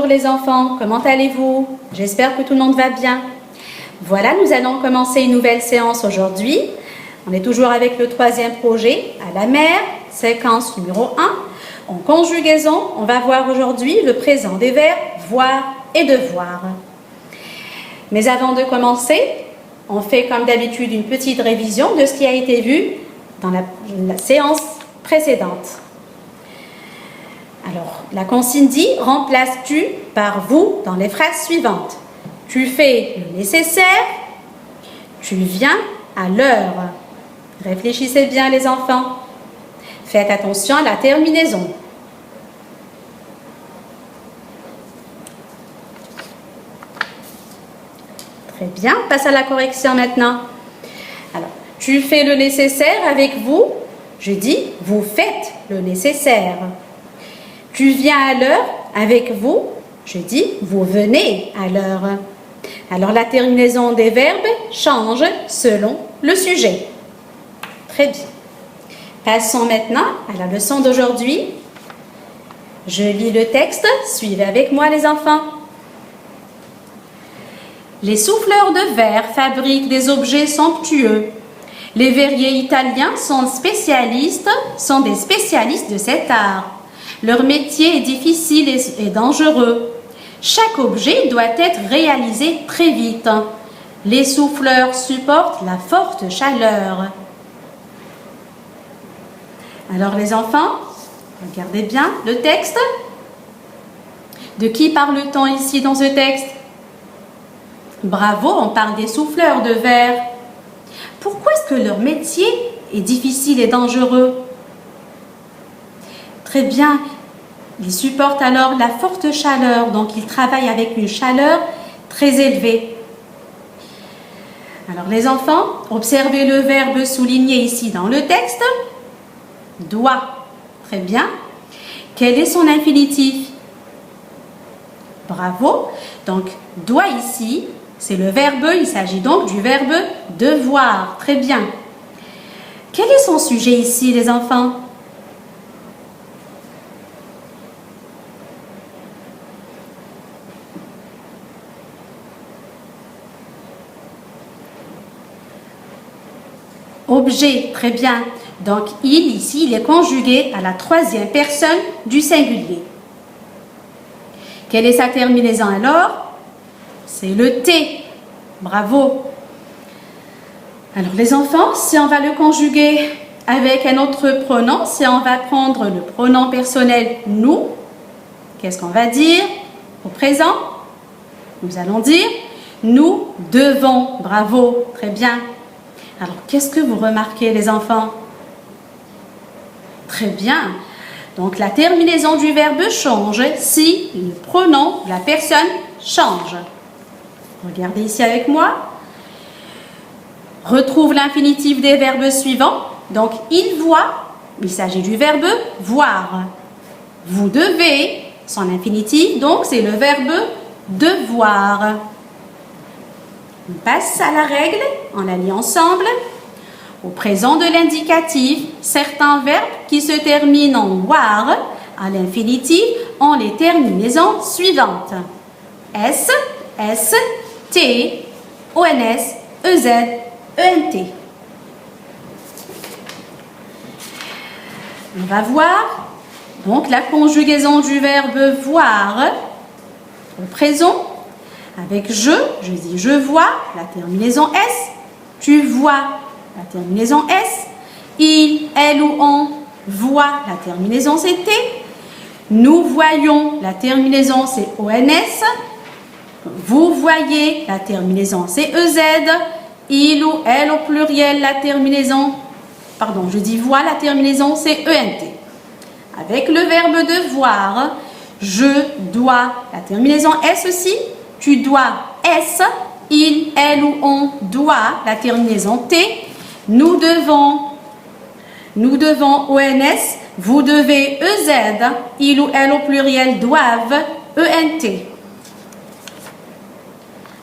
les enfants, comment allez-vous? J'espère que tout le monde va bien. Voilà, nous allons commencer une nouvelle séance aujourd'hui. On est toujours avec le troisième projet, à la mer, séquence numéro 1. En conjugaison, on va voir aujourd'hui le présent des verbes voir et devoir. Mais avant de commencer, on fait comme d'habitude une petite révision de ce qui a été vu dans la séance précédente. Alors, la consigne dit « remplaces-tu par vous dans les phrases suivantes ». Tu fais le nécessaire, tu viens à l'heure. Réfléchissez bien les enfants. Faites attention à la terminaison. Très bien, on passe à la correction maintenant. Alors, tu fais le nécessaire avec vous. Je dis, vous faites le nécessaire. Tu viens à l'heure avec vous. Je dis, vous venez à l'heure. Alors, la terminaison des verbes change selon le sujet. Très bien. Passons maintenant à la leçon d'aujourd'hui. Je lis le texte. Suivez avec moi les enfants. Les souffleurs de verre fabriquent des objets somptueux. Les verriers italiens sont des spécialistes de cet art. Leur métier est difficile et dangereux. Chaque objet doit être réalisé très vite. Les souffleurs supportent la forte chaleur. Alors les enfants, regardez bien le texte. De qui parle-t-on ici dans ce texte? Bravo, on parle des souffleurs de verre. Pourquoi est-ce que leur métier est difficile et dangereux? Très bien, ils supportent alors la forte chaleur, donc ils travaillent avec une chaleur très élevée. Alors les enfants, observez le verbe souligné ici dans le texte. Doit. Très bien. Quel est son infinitif? Bravo. Donc, doit ici, c'est le verbe, il s'agit donc du verbe devoir. Très bien. Quel est son sujet ici, les enfants? Objet, très bien. Donc, il, ici, il est conjugué à la troisième personne du singulier. Quelle est sa terminaison alors? C'est le T. Bravo. Alors, les enfants, si on va le conjuguer avec un autre pronom, si on va prendre le pronom personnel « nous », qu'est-ce qu'on va dire au présent? Nous allons dire « nous devons ». Bravo, très bien. Alors, qu'est-ce que vous remarquez, les enfants? Très bien. Donc, la terminaison du verbe change si le pronom, la personne, change. Regardez ici avec moi. Retrouve l'infinitif des verbes suivants. Donc, il voit, il s'agit du verbe voir. Vous devez, son infinitif, donc c'est le verbe devoir. On passe à la règle, on la lit ensemble. Au présent de l'indicatif, certains verbes qui se terminent en war à l'infinitif ont les terminaisons suivantes. S, S, T, ONS, EZ, ENT. On va voir donc la conjugaison du verbe voir au présent. Avec je dis je vois, la terminaison S. Tu vois, la terminaison S. Il, elle ou on voit, la terminaison c'est T. Nous voyons, la terminaison c'est ONS. Vous voyez, la terminaison c'est EZ. Il ou elle au pluriel, la terminaison, je dis voit, la terminaison c'est ENT. Avec le verbe devoir, je dois, la terminaison S aussi. Tu dois S, il, elle ou on doit, la terminaison T. Nous devons ONS, vous devez EZ, il ou elle au pluriel doivent ENT.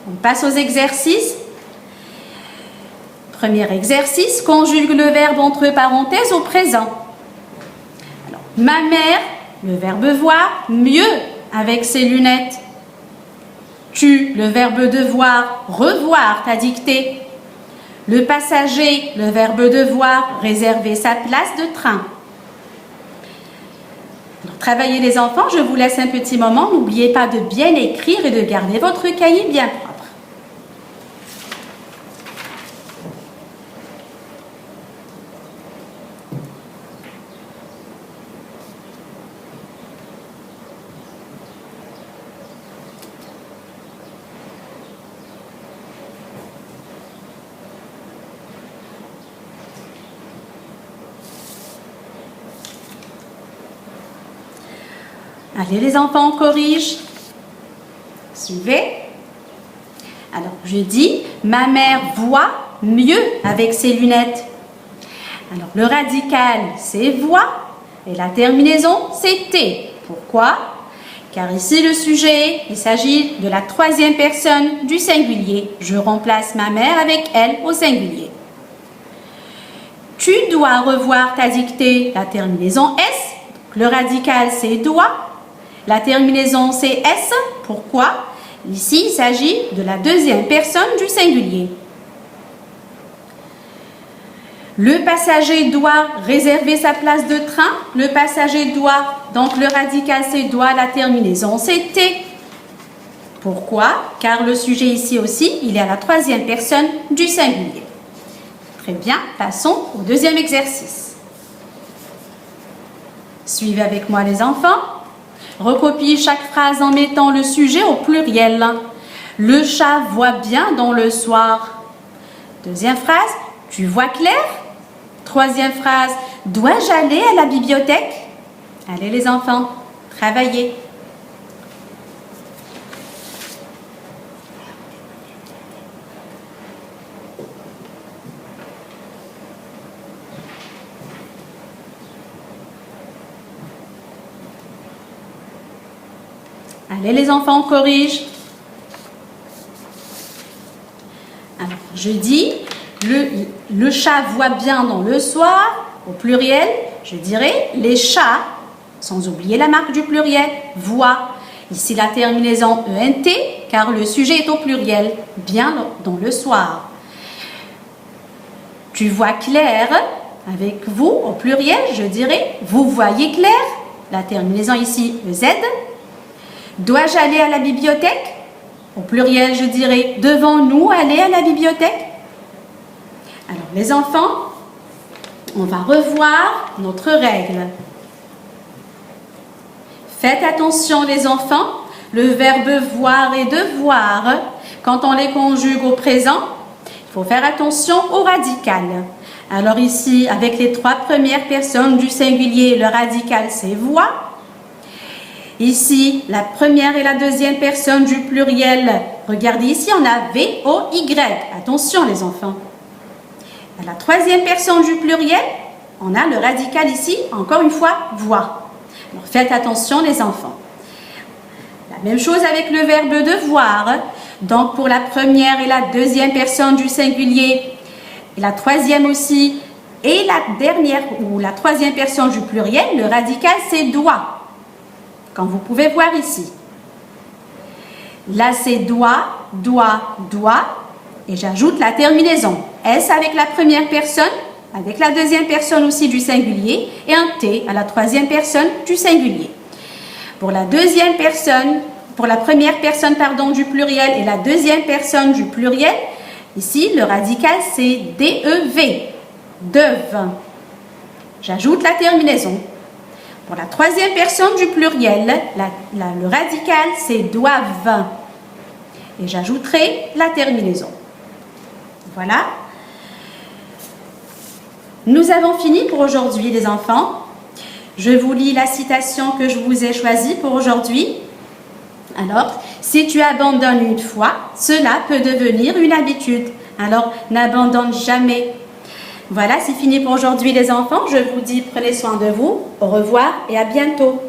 On passe aux exercices. Premier exercice, conjugue le verbe entre parenthèses au présent. Alors, ma mère, le verbe voir, mieux, avec ses lunettes. Tu, le verbe devoir, revoir ta dictée. Le passager, le verbe devoir, réserver sa place de train. Alors, travaillez les enfants, je vous laisse un petit moment. N'oubliez pas de bien écrire et de garder votre cahier bien propre. Allez les enfants, on corrige. Suivez. Alors, je dis, ma mère voit mieux avec ses lunettes. Alors, le radical, c'est voit et la terminaison, c'est T. Pourquoi? Car ici, le sujet, il s'agit de la troisième personne du singulier. Je remplace ma mère avec elle au singulier. Tu dois revoir ta dictée, la terminaison S. Le radical, c'est doit. La terminaison, c'est S. Pourquoi? Ici, il s'agit de la deuxième personne du singulier. Le passager doit réserver sa place de train. Le passager doit, donc le radical, c'est doit. La terminaison, c'est T. Pourquoi? Car le sujet ici aussi, il est à la troisième personne du singulier. Très bien, passons au deuxième exercice. Suivez avec moi les enfants. Recopie chaque phrase en mettant le sujet au pluriel. Le chat voit bien dans le soir. Deuxième phrase, tu vois clair? Troisième phrase, dois-je aller à la bibliothèque? Allez les enfants, travaillez. Allez les enfants, on corrige. Alors, je dis, le chat voit bien dans le soir, au pluriel, je dirais les chats, sans oublier la marque du pluriel, voient. Ici la terminaison ENT, car le sujet est au pluriel, bien dans le soir. Tu vois clair, avec vous, au pluriel, je dirais, vous voyez clair, la terminaison ici EZ. Dois-je aller à la bibliothèque? Au pluriel, je dirais, devons-nous aller à la bibliothèque? Alors, les enfants, on va revoir notre règle. Faites attention, les enfants, le verbe voir et devoir, quand on les conjugue au présent, il faut faire attention au radical. Alors ici, avec les trois premières personnes du singulier, le radical, c'est voit. Ici, la première et la deuxième personne du pluriel. Regardez ici, on a V-O-Y. Attention les enfants. À la troisième personne du pluriel, on a le radical ici, encore une fois, voit. Alors faites attention les enfants. La même chose avec le verbe devoir. Donc pour la première et la deuxième personne du singulier, et la troisième aussi, et la dernière ou la troisième personne du pluriel, le radical c'est doit. Comme vous pouvez voir ici. Là, c'est doit, doit, doit. Et j'ajoute la terminaison. S avec la première personne, avec la deuxième personne aussi du singulier, et un T à la troisième personne du singulier. Pour la deuxième personne, pour la première personne, pardon, du pluriel et la deuxième personne du pluriel, ici, le radical, c'est D-E-V. Deve. J'ajoute la terminaison. Pour la troisième personne du pluriel, le radical, c'est doivent. Et j'ajouterai la terminaison. Voilà. Nous avons fini pour aujourd'hui, les enfants. Je vous lis la citation que je vous ai choisie pour aujourd'hui. Alors, si tu abandonnes une fois, cela peut devenir une habitude. Alors, n'abandonne jamais. Voilà, c'est fini pour aujourd'hui les enfants. Je vous dis prenez soin de vous. Au revoir et à bientôt.